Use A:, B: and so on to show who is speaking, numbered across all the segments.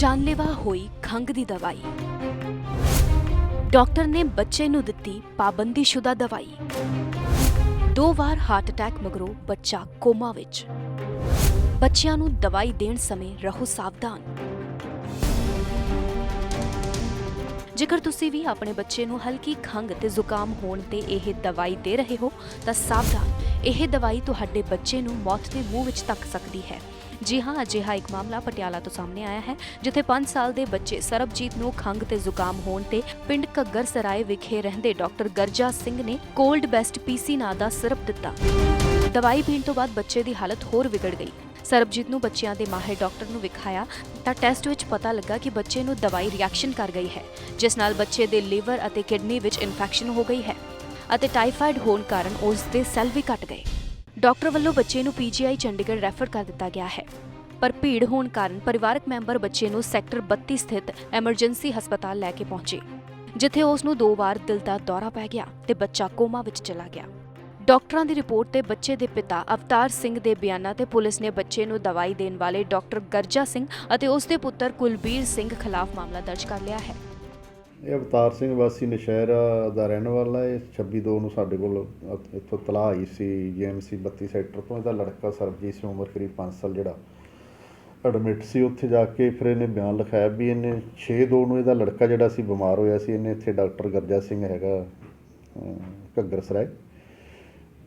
A: जानलेवा हुई खंघ दी दवाई। डॉक्टर ने बच्चे नूं दित्ती पाबंदीशुदा दवाई। 2 वार हार्ट अटैक मगरों बच्चा कोमा विच। बच्चिआं नूं दवाई देण समय रहो सावधान। जेकर तुसीं भी अपने बच्चे नूं हल्की खंघ ते जुकाम होण ते ਇਹ दवाई दे रहे हो ਤਾਂ सावधान, ਇਹ दवाई ਤੁਹਾਡੇ ਬੱਚੇ ਨੂੰ मौत ਦੇ ਮੂੰਹ ਵਿੱਚ ਧੱਕ ਸਕਦੀ ਹੈ। जी हाँ, अजिहा एक मामला पटियाला तो सामने आया है जिथे 5 साल के बच्चे सरबजीत नूं खंघ ते जुकाम होण ते पिंड घग्गर सराय विखे रहंदे डॉक्टर गरजा सिंह ने कोल्ड बेस्ट पीसी ਨਾਂ ਦਾ सिरप दिता। दवाई पीण तो बाद बच्चे की हालत होर विगड़ गई। सरबजीत नूं बच्चिआं दे माहिर डॉक्टर नूं विखाया तां टैसट विच पता लगा कि बच्चे नूं दवाई रिएक्शन कर गई है, जिस नाल बच्चे दे लीवर अते किडनी विच इन्फैक्शन हो गई है अते टाइफाइड होण कारण उस दे सैल भी घट गए। डॉक्टर वल्लों बच्चे नूं पीजीआई चंडीगढ़ रैफर कर दिता गया है, पर भीड़ होण कारण परिवारक मैंबर बच्चे नूं सैक्टर 32 स्थित एमरजेंसी हस्पताल लैके पहुंचे, जिथे उस नूं 2 वार दिल दा दौरा पै गया ते बच्चा कोमा विच चला गया। डॉक्टरां दी रिपोर्ट ते बच्चे दे पिता अवतार सिंह दे बयानां ते पुलिस ने बच्चे नूं दवाई देण वाले डॉक्टर गरजा सिंह अते उस दे पुत्तर कुलबीर सिंह खिलाफ मामला दर्ज कर लिया है।
B: ਇਹ ਅਵਤਾਰ ਸਿੰਘ ਵਾਸੀ ਨਸ਼ਹਿਰਾ ਦਾ ਰਹਿਣ ਵਾਲਾ ਹੈ। 26/2 ਨੂੰ ਸਾਡੇ ਕੋਲ ਇੱਥੋਂ ਤਲਾਹ ਆਈ ਸੀ ਜੀਐਮਸੀ 32 ਸੈਕਟਰ ਤੋਂ। ਇਹਦਾ ਲੜਕਾ ਸਰਬਜੀਤ ਸਿੰਘ ਉਮਰ ਕਰੀਬ 5 ਸਾਲ ਜਿਹੜਾ ਐਡਮਿਟ ਸੀ, ਉੱਥੇ ਜਾ ਕੇ ਫਿਰ ਇਹਨੇ ਬਿਆਨ ਲਿਖਾਇਆ ਵੀ ਇਹਨੇ 6/2 ਨੂੰ ਇਹਦਾ ਲੜਕਾ ਜਿਹੜਾ ਸੀ ਬਿਮਾਰ ਹੋਇਆ ਸੀ। ਇਹਨੇ ਇੱਥੇ ਡਾਕਟਰ ਗਰਜਾ ਸਿੰਘ ਹੈਗਾ ਘੱਗਰ ਸਰਾਏ,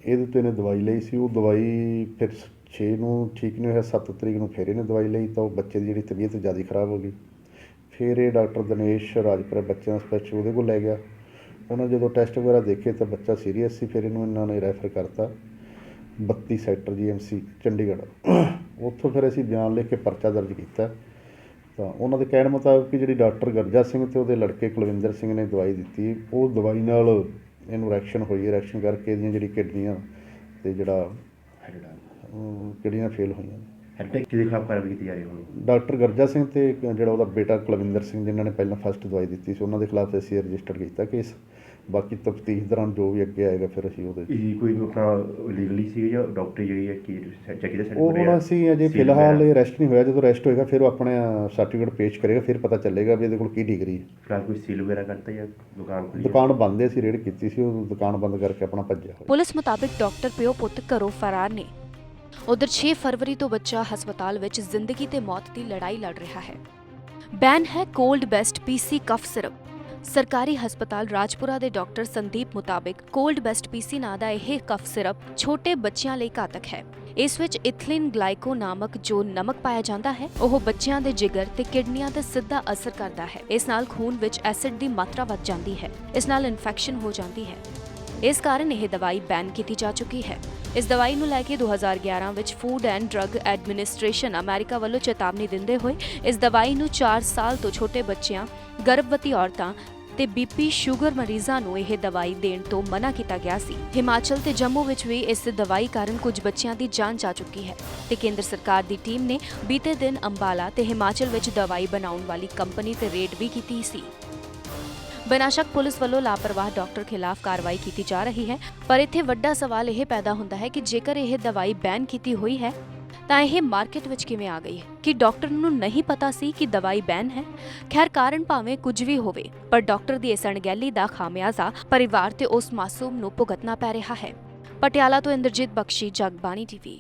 B: ਇਹਦੇ ਤੋਂ ਇਹਨੇ ਦਵਾਈ ਲਈ ਸੀ। ਉਹ ਦਵਾਈ ਫਿਰ 6 ਨੂੰ ਠੀਕ ਨਹੀਂ ਹੋਇਆ, 7 ਤਰੀਕ ਨੂੰ ਫਿਰ ਇਹਨੇ ਦਵਾਈ ਲਈ ਤਾਂ ਉਹ ਬੱਚੇ ਦੀ ਜਿਹੜੀ ਤਬੀਅਤ ਜ਼ਿਆਦਾ ਖਰਾਬ ਹੋ ਗਈ। ਫਿਰ ਇਹ ਡਾਕਟਰ ਦਿਨੇਸ਼ ਰਾਜਪੁਰਾ ਬੱਚਿਆਂ ਸਪੈਸ਼ਲ ਉਹਦੇ ਕੋਲ ਲੈ ਗਿਆ। ਉਹਨਾਂ ਜਦੋਂ ਟੈਸਟ ਵਗੈਰਾ ਦੇਖੇ ਤਾਂ ਬੱਚਾ ਸੀਰੀਅਸ ਸੀ। ਫਿਰ ਇਹਨੂੰ ਇਹਨਾਂ ਨੇ ਰੈਫਰ ਕਰਤਾ 32 ਸੈਕਟਰ ਜੀਐਮਸੀ ਚੰਡੀਗੜ੍ਹ। ਉੱਥੋਂ ਫਿਰ ਅਸੀਂ ਬਿਆਨ ਲਿਖ ਕੇ ਪਰਚਾ ਦਰਜ ਕੀਤਾ। ਤਾਂ ਉਹਨਾਂ ਦੇ ਕਹਿਣ ਮੁਤਾਬਕ ਕਿ ਜਿਹੜੀ ਡਾਕਟਰ ਗਰਜਾ ਸਿੰਘ ਅਤੇ ਉਹਦੇ ਲੜਕੇ ਕੁਲਵਿੰਦਰ ਸਿੰਘ ਨੇ ਦਵਾਈ ਦਿੱਤੀ, ਉਹ ਦਵਾਈ ਨਾਲ ਇਹਨੂੰ ਰਿਐਕਸ਼ਨ ਹੋਈ। ਰਿਐਕਸ਼ਨ ਕਰਕੇ ਇਹਦੀਆਂ ਜਿਹੜੀ ਕਿਡਨੀਆਂ ਅਤੇ ਜਿਹੜਾ ਕਿਡਨੀਆਂ ਫੇਲ ਹੋਈਆਂ।
C: ਕਿਹਦੇ ਖਿਲਾਫ ਕਾਰਵਾਈ ਕੀਤੀ ਜਾ ਰਹੀ ਹੈ?
B: ਡਾਕਟਰ ਗਰਜਾ ਸਿੰਘ ਤੇ ਜਿਹੜਾ ਉਹਦਾ ਬੇਟਾ ਕੁਲਵਿੰਦਰ ਸਿੰਘ ਜਿਨ੍ਹਾਂ ਨੇ ਪਹਿਲਾਂ ਫਸਟ ਦਵਾਈ ਦਿੱਤੀ ਸੀ, ਉਹਨਾਂ ਦੇ ਖਿਲਾਫ ਅਸੀਂ ਰਜਿਸਟਰ ਕੀਤਾ ਕੇਸ। ਬਾਕੀ ਤਫਤੀਸ਼ ਦੌਰਾਨ ਜੋ ਵੀ ਅੱਗੇ ਆਏਗਾ ਫਿਰ ਅਸੀਂ ਉਹਦੇ
C: ਕੋਈ ਆਪਣਾ ਲੀਗਲੀ ਸੀ ਜਾਂ ਡਾਕਟਰ ਜਿਹੜੀ ਹੈ ਕੀ ਚੈੱਕ ਦਾ
B: ਉਹ ਹੁਣ ਅਸੀਂ ਅਜੇ ਫਿਲਹਾਲ ਇਹ ਅਰੈਸਟ ਨਹੀਂ ਹੋਇਆ। ਜਦੋਂ ਅਰੈਸਟ ਹੋਏਗਾ ਫਿਰ ਉਹ ਆਪਣੇ ਸਰਟੀਫਿਕੇਟ ਪੇਸ਼ ਕਰੇਗਾ, ਫਿਰ ਪਤਾ ਚੱਲੇਗਾ ਵੀ ਇਹਦੇ ਕੋਲ ਕੀ ਡਿਗਰੀ ਹੈ।
C: ਫਿਲਹਾਲ ਕੋਈ ਸੀਲ ਵਗੈरह ਕਰਤਾ ਜਾਂ
B: ਦੁਕਾਨ ਬੰਦ ਹੈ, ਅਸੀਂ ਰੇਡ ਕੀਤੀ ਸੀ, ਉਹ ਦੁਕਾਨ ਬੰਦ ਕਰਕੇ ਆਪਣਾ ਭੱਜਿਆ ਹੋਇਆ।
A: ਪੁਲਿਸ ਮੁਤਾਬਿਕ ਡਾਕਟਰ ਪਿਓ ਪੁੱਤ ਘਰੋਂ ਫਰਾਰ ਨੇ। उधर 6 फरवरी तो बच्चा हस्पताल विच जिंदगी ते मौत की लड़ाई लड़ रहा है। बैन है cold best PC cough syrup. सरकारी हस्पताल राजपुरा के डॉक्टर संदीप मुताबिक कोल्ड बेस्ट पीसी ਨਾਂ ਦਾ ਇਹ कफ सिरप छोटे बच्चों ਲਈ घातक है। ਇਸ ਵਿੱਚ ਇਥਿਲੀਨ ਗਲਾਈਕੋ ਨਾਮਕ ਜੋ ਨਮਕ ਪਾਇਆ ਜਾਂਦਾ ਹੈ, ਉਹ ਬੱਚਿਆਂ ਦੇ ਜਿਗਰ ਤੇ ਕਿਡਨੀਆਂ ਤੇ ਸਿੱਧਾ ਅਸਰ ਕਰਦਾ ਹੈ। ਇਸ ਨਾਲ ਖੂਨ ਵਿੱਚ ਐਸਿਡ ਦੀ ਮਾਤਰਾ ਵੱਧ ਜਾਂਦੀ ਹੈ, ਇਸ ਨਾਲ ਇਨਫੈਕਸ਼ਨ ਹੋ ਜਾਂਦੀ ਹੈ। ਇਸ ਕਾਰਨ ਇਹ ਦਵਾਈ ਬੈਨ ਕੀਤੀ ਜਾ ਚੁੱਕੀ ਹੈ। ਇਸ ਦਵਾਈ ਨੂੰ ਲੈ ਕੇ 2011 ਵਿੱਚ food and drug administration America ਵੱਲੋਂ ਚੇਤਾਵਨੀ ਦਿੰਦੇ ਹੋਏ ਇਸ ਦਵਾਈ ਨੂੰ 4 ਸਾਲ ਤੋਂ ਛੋਟੇ ਬੱਚਿਆਂ, ਗਰਭਵਤੀ ਔਰਤਾਂ ਤੇ ਬੀਪੀ ਸ਼ੂਗਰ ਮਰੀਜ਼ਾਂ ਨੂੰ ਇਹ ਦਵਾਈ ਦੇਣ ਤੋਂ ਮਨਾ ਕੀਤਾ ਗਿਆ ਸੀ। ਹਿਮਾਚਲ ਤੇ ਜੰਮੂ ਵਿੱਚ ਵੀ ਇਸ ਦਵਾਈ ਕਾਰਨ ਕੁਝ ਬੱਚਿਆਂ ਦੀ ਜਾਨ ਜਾ ਚੁੱਕੀ ਹੈ ਤੇ ਕੇਂਦਰ ਸਰਕਾਰ ਦੀ ਟੀਮ ਨੇ ਬੀਤੇ ਦਿਨ ਅੰਬਾਲਾ ਤੇ ਹਿਮਾਚਲ ਵਿੱਚ ਦਵਾਈ ਬਣਾਉਣ ਵਾਲੀ ਕੰਪਨੀ ਤੇ ਰੇਡ ਵੀ ਕੀਤੀ ਸੀ। ਬਿਨਾਂ ਸ਼ੱਕ ਪੁਲਿਸ ਵੱਲੋਂ ਲਾਪਰਵਾਹ ਡਾਕਟਰ ਖਿਲਾਫ ਕਾਰਵਾਈ ਕੀਤੀ ਜਾ ਰਹੀ ਹੈ, ਪਰ ਇੱਥੇ ਵੱਡਾ ਸਵਾਲ ਇਹ ਪੈਦਾ ਹੁੰਦਾ ਹੈ ਕਿ ਜੇਕਰ ਇਹ ਦਵਾਈ ਬੈਨ ਕੀਤੀ ਹੋਈ ਹੈ ਤਾਂ ਇਹ ਮਾਰਕੀਟ ਵਿੱਚ ਕਿਵੇਂ ਆ ਗਈ? ਕਿ ਡਾਕਟਰ ਨੂੰ ਨਹੀਂ ਪਤਾ ਸੀ ਕਿ ਦਵਾਈ ਬੈਨ ਹੈ? ਖੈਰ, ਕਾਰਨ ਭਾਵੇਂ ਕੁਝ ਵੀ ਹੋਵੇ, ਪਰ ਡਾਕਟਰ ਦੀ ਇਸ ਅਣਗਹਿਲੀ ਦਾ ਖਾਮਿਆਜ਼ਾ ਪਰਿਵਾਰ ਤੇ ਉਸ ਮਾਸੂਮ ਨੂੰ ਭੁਗਤਣਾ ਪੈ ਰਿਹਾ ਹੈ। ਪਟਿਆਲਾ ਤੋਂ ਇੰਦਰਜੀਤ ਬਖਸ਼ੀ, ਜਗਬਾਣੀ ਟੀਵੀ।